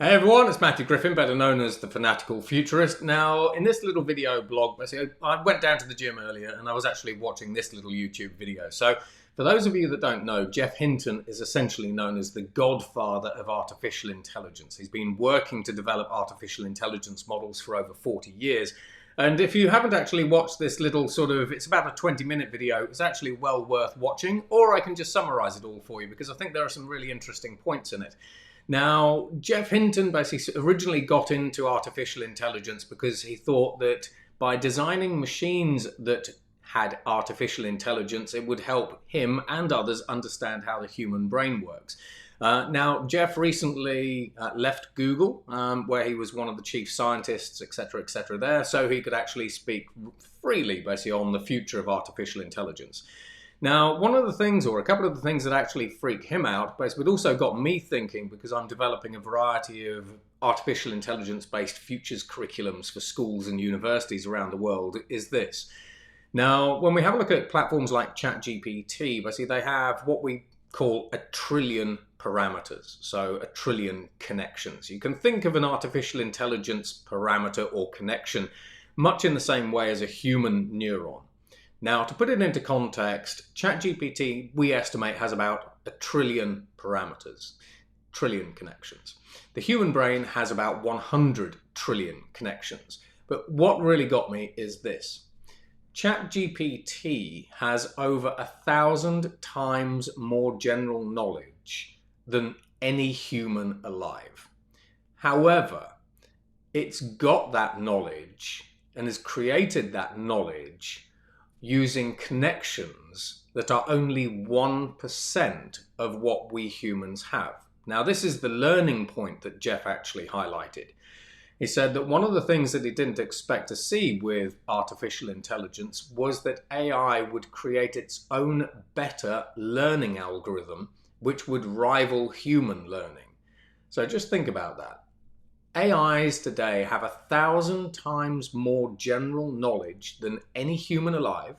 Hey everyone, it's Matthew Griffin, better known as the Fanatical Futurist. Now, in this little video blog, basically, I went down to the gym earlier and I was actually watching this little YouTube video. So, for those of you that don't know, Geoff Hinton is essentially known as the godfather of artificial intelligence. He's been working to develop artificial intelligence models for over 40 years. And if you haven't actually watched this little it's about a 20-minute video, it's actually well worth watching, or I can just summarize it all for you because I think there are some really interesting points in it. Now, Geoff Hinton basically originally got into artificial intelligence because he thought that by designing machines that had artificial intelligence, it would help him and others understand how the human brain works. Now, Geoff recently left Google, where he was one of the chief scientists, etc., there, so he could actually speak freely, basically, on the future of artificial intelligence. Now, one of the things, or a couple of the things that actually freak him out, but also got me thinking, because I'm developing a variety of artificial intelligence-based futures curriculums for schools and universities around the world, is this. Now, when we have a look at platforms like ChatGPT, basically they have what we call 1 trillion parameters, so 1 trillion connections. You can think of an artificial intelligence parameter or connection much in the same way as a human neuron. Now, to put it into context, ChatGPT, we estimate, has about 1 trillion parameters, trillion connections. The human brain has about 100 trillion connections. But what really got me is this. ChatGPT has over 1,000 times more general knowledge than any human alive. However, it's got that knowledge and has created that knowledge using connections that are only 1% of what we humans have. Now, this is the learning point that Geoff actually highlighted. He said that one of the things that he didn't expect to see with artificial intelligence was that AI would create its own better learning algorithm, which would rival human learning. So just think about that. AIs today have 1,000 times more general knowledge than any human alive.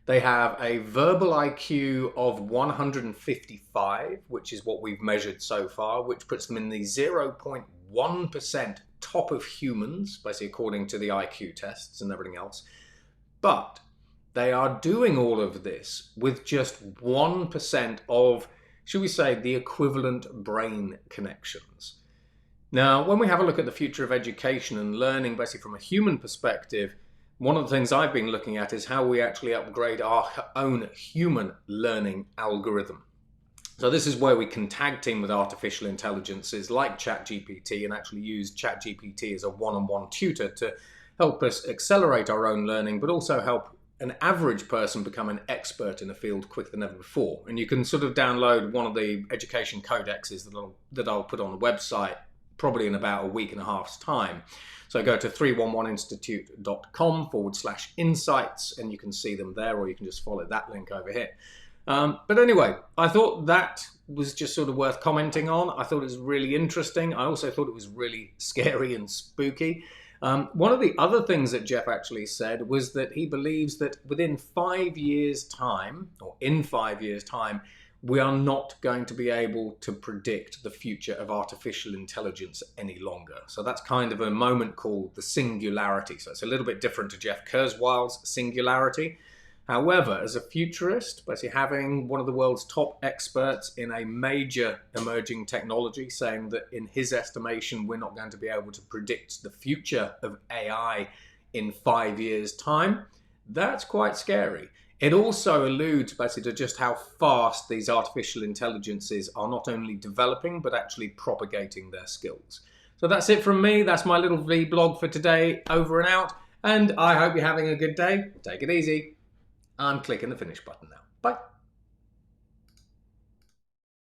They have a verbal IQ of 155, which is what we've measured so far, which puts them in the 0.1% top of humans, basically according to the IQ tests and everything else. But they are doing all of this with just 1% of, should we say, the equivalent brain connections. Now, when we have a look at the future of education and learning, basically from a human perspective, one of the things I've been looking at is how we actually upgrade our own human learning algorithm. So this is where we can tag team with artificial intelligences like ChatGPT and actually use ChatGPT as a one-on-one tutor to help us accelerate our own learning, but also help an average person become an expert in a field quicker than ever before. And you can sort of download one of the education codexes that I'll put on the website probably in about a week and a half's time. So go to 311institute.com/insights and you can see them there, or you can just follow that link over here. But anyway, I thought that was just sort of worth commenting on. I thought it was really interesting. I also thought it was really scary and spooky. One of the other things that Geoff actually said was that he believes that within 5 years' time, or in 5 years' time, we are not going to be able to predict the future of artificial intelligence any longer. So that's kind of a moment called the singularity. So it's a little bit different to Jeff Kurzweil's singularity. However, as a futurist, basically having one of the world's top experts in a major emerging technology saying that in his estimation, we're not going to be able to predict the future of AI in 5 years' time, that's quite scary. It also alludes basically to just how fast these artificial intelligences are not only developing, but actually propagating their skills. So that's it from me. That's my little vlog for today. Over and out. And I hope you're having a good day. Take it easy. I'm clicking the finish button now. Bye.